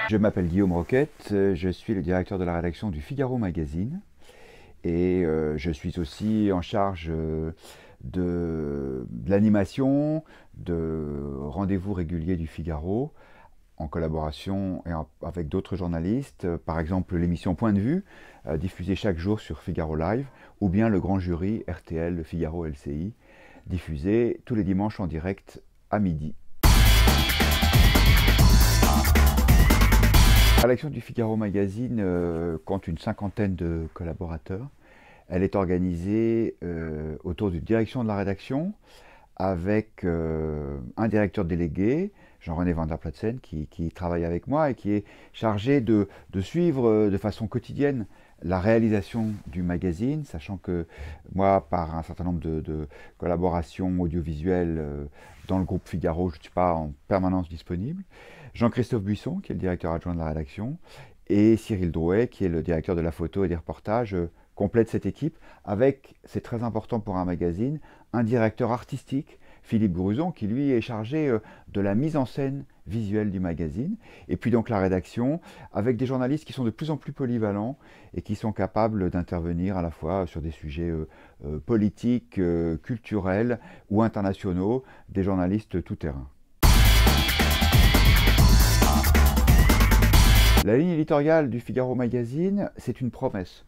Je m'appelle Guillaume Roquette, je suis le directeur de la rédaction du Figaro Magazine et je suis aussi en charge de l'animation, de rendez-vous réguliers du Figaro en collaboration avec d'autres journalistes, par exemple l'émission Point de vue, diffusée chaque jour sur Figaro Live, ou bien le grand jury RTL, le Figaro LCI, diffusé tous les dimanches en direct à midi. La rédaction du Figaro Magazine compte une cinquantaine de collaborateurs. Elle est organisée autour d'une direction de la rédaction avec un directeur délégué, Jean-René van der Platsen, qui travaille avec moi et qui est chargé de suivre de façon quotidienne la réalisation du magazine, sachant que moi, par un certain nombre de collaborations audiovisuelles dans le groupe Figaro, je ne suis pas en permanence disponible. Jean-Christophe Buisson, qui est le directeur adjoint de la rédaction, et Cyril Drouet, qui est le directeur de la photo et des reportages, complètent cette équipe avec, c'est très important pour un magazine, un directeur artistique, Philippe Gruson, qui lui est chargé de la mise en scène visuelle du magazine, et puis donc la rédaction, avec des journalistes qui sont de plus en plus polyvalents et qui sont capables d'intervenir à la fois sur des sujets politiques, culturels ou internationaux, des journalistes tout-terrain. La ligne éditoriale du Figaro Magazine, c'est une promesse.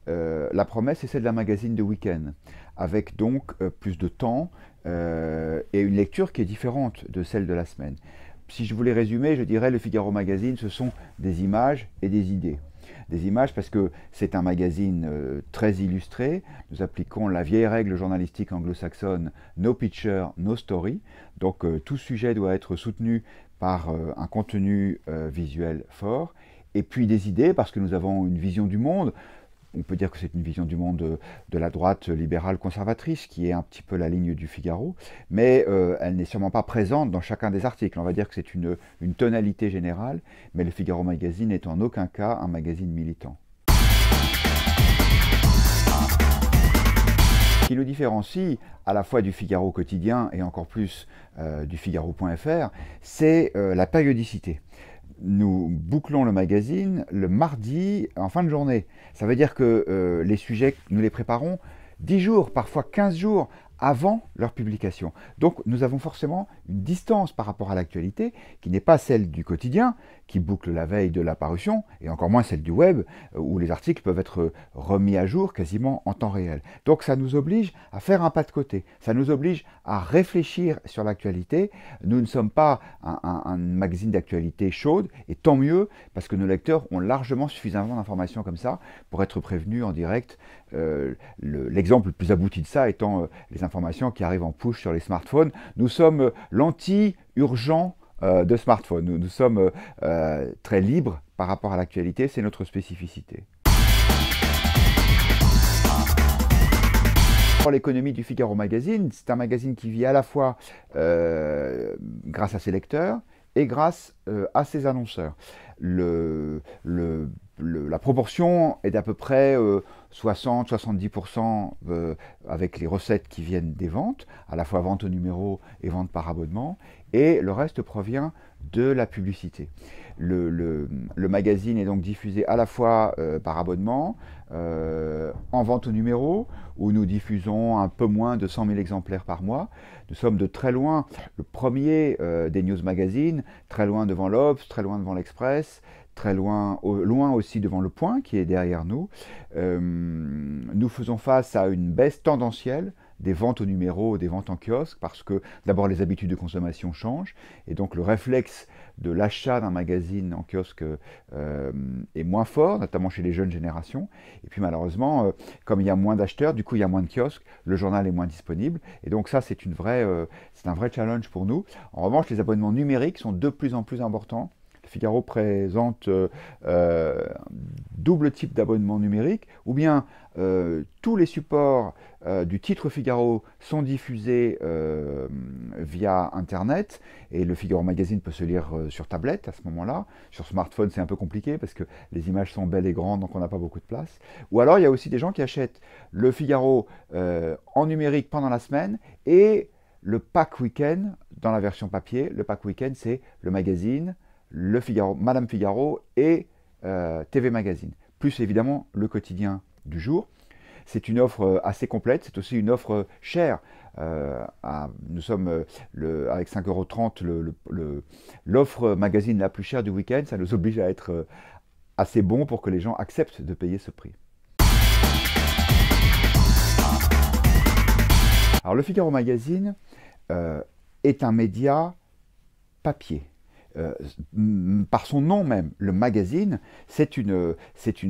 La promesse, c'est celle d'un magazine de week-end, avec donc plus de temps et une lecture qui est différente de celle de la semaine. Si je voulais résumer, je dirais le Figaro Magazine, ce sont des images et des idées. Des images parce que c'est un magazine très illustré. Nous appliquons la vieille règle journalistique anglo-saxonne no picture, no story. Donc tout sujet doit être soutenu par un contenu visuel fort. Et puis des idées parce que nous avons une vision du monde. On peut dire que c'est une vision du monde de la droite libérale conservatrice, qui est un petit peu la ligne du Figaro, mais elle n'est sûrement pas présente dans chacun des articles. On va dire que c'est une tonalité générale, mais le Figaro Magazine n'est en aucun cas un magazine militant. Ce qui nous différencie à la fois du Figaro quotidien et encore plus du Figaro.fr, c'est la périodicité. Nous bouclons le magazine le mardi en fin de journée. Ça veut dire que les sujets, nous les préparons 10 jours, parfois 15 jours avant leur publication. Donc nous avons forcément une distance par rapport à l'actualité qui n'est pas celle du quotidien, qui boucle la veille de la parution, et encore moins celle du web, où les articles peuvent être remis à jour quasiment en temps réel. Donc ça nous oblige à faire un pas de côté, ça nous oblige à réfléchir sur l'actualité. Nous ne sommes pas un magazine d'actualité chaude, et tant mieux, parce que nos lecteurs ont largement suffisamment d'informations comme ça pour être prévenus en direct. L'exemple le plus abouti de ça étant les informations qui arrivent en push sur les smartphones. Nous sommes l'anti-urgent de smartphone. Nous sommes très libres par rapport à l'actualité, c'est notre spécificité. Pour l'économie du Figaro Magazine, c'est un magazine qui vit à la fois grâce à ses lecteurs et grâce à ses annonceurs. La proportion est d'à peu près 60-70% avec les recettes qui viennent des ventes, à la fois vente au numéro et vente par abonnement, et le reste provient de la publicité. Le magazine est donc diffusé à la fois par abonnement, en vente au numéro, où nous diffusons un peu moins de 100 000 exemplaires par mois. Nous sommes de très loin le premier des news magazines, très loin devant l'Obs, très loin devant l'Express, très loin aussi devant Le Point qui est derrière nous. Nous faisons face à une baisse tendancielle des ventes au numéro, des ventes en kiosque, parce que d'abord les habitudes de consommation changent, et donc le réflexe de l'achat d'un magazine en kiosque est moins fort, notamment chez les jeunes générations. Et puis malheureusement, comme il y a moins d'acheteurs, du coup il y a moins de kiosques, le journal est moins disponible, et donc ça c'est un vrai challenge pour nous. En revanche, les abonnements numériques sont de plus en plus importants. Le Figaro présente double type d'abonnement numérique, ou bien tous les supports du titre Figaro sont diffusés via Internet, et le Figaro Magazine peut se lire sur tablette à ce moment-là. Sur smartphone, c'est un peu compliqué parce que les images sont belles et grandes, donc on n'a pas beaucoup de place. Ou alors, il y a aussi des gens qui achètent le Figaro en numérique pendant la semaine, et le pack week-end dans la version papier. Le pack week-end, c'est le magazine, Le Figaro, Madame Figaro et TV Magazine. Plus évidemment le quotidien du jour. C'est une offre assez complète, c'est aussi une offre chère. Nous sommes avec 5,30 €, l'offre magazine la plus chère du week-end. Ça nous oblige à être assez bon pour que les gens acceptent de payer ce prix. Alors le Figaro Magazine est un média papier. Par son nom même, le magazine, c'est une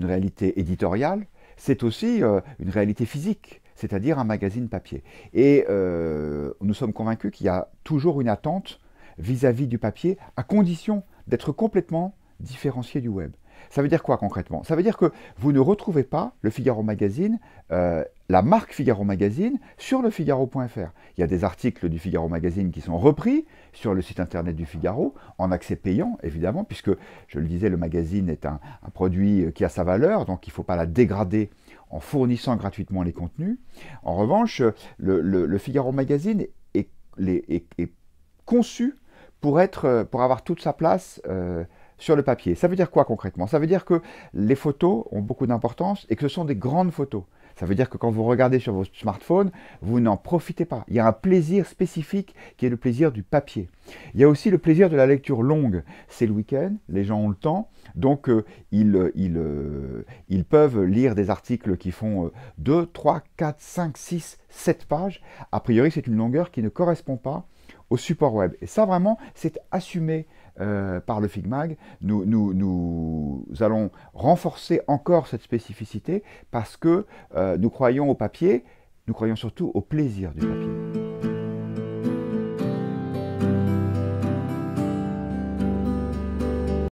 réalité éditoriale, c'est aussi une réalité physique, c'est-à-dire un magazine papier. Et nous sommes convaincus qu'il y a toujours une attente vis-à-vis du papier, à condition d'être complètement différencié du web. Ça veut dire quoi concrètement? Ça veut dire que vous ne retrouvez pas le Figaro Magazine, la marque Figaro Magazine, sur le Figaro.fr. Il y a des articles du Figaro Magazine qui sont repris sur le site internet du Figaro, en accès payant évidemment, puisque, je le disais, le magazine est un produit qui a sa valeur, donc il ne faut pas la dégrader en fournissant gratuitement les contenus. En revanche, le Figaro Magazine est conçu pour avoir toute sa place sur le papier. Ça veut dire quoi concrètement? Ça veut dire que les photos ont beaucoup d'importance et que ce sont des grandes photos. Ça veut dire que quand vous regardez sur votre smartphone, vous n'en profitez pas. Il y a un plaisir spécifique qui est le plaisir du papier. Il y a aussi le plaisir de la lecture longue. C'est le week-end, les gens ont le temps, donc ils peuvent lire des articles qui font 2, 3, 4, 5, 6, 7 pages. A priori, c'est une longueur qui ne correspond pas au support web. Et ça, vraiment, c'est assumé par le Figmag. Nous allons renforcer encore cette spécificité parce que nous croyons au papier, nous croyons surtout au plaisir du papier.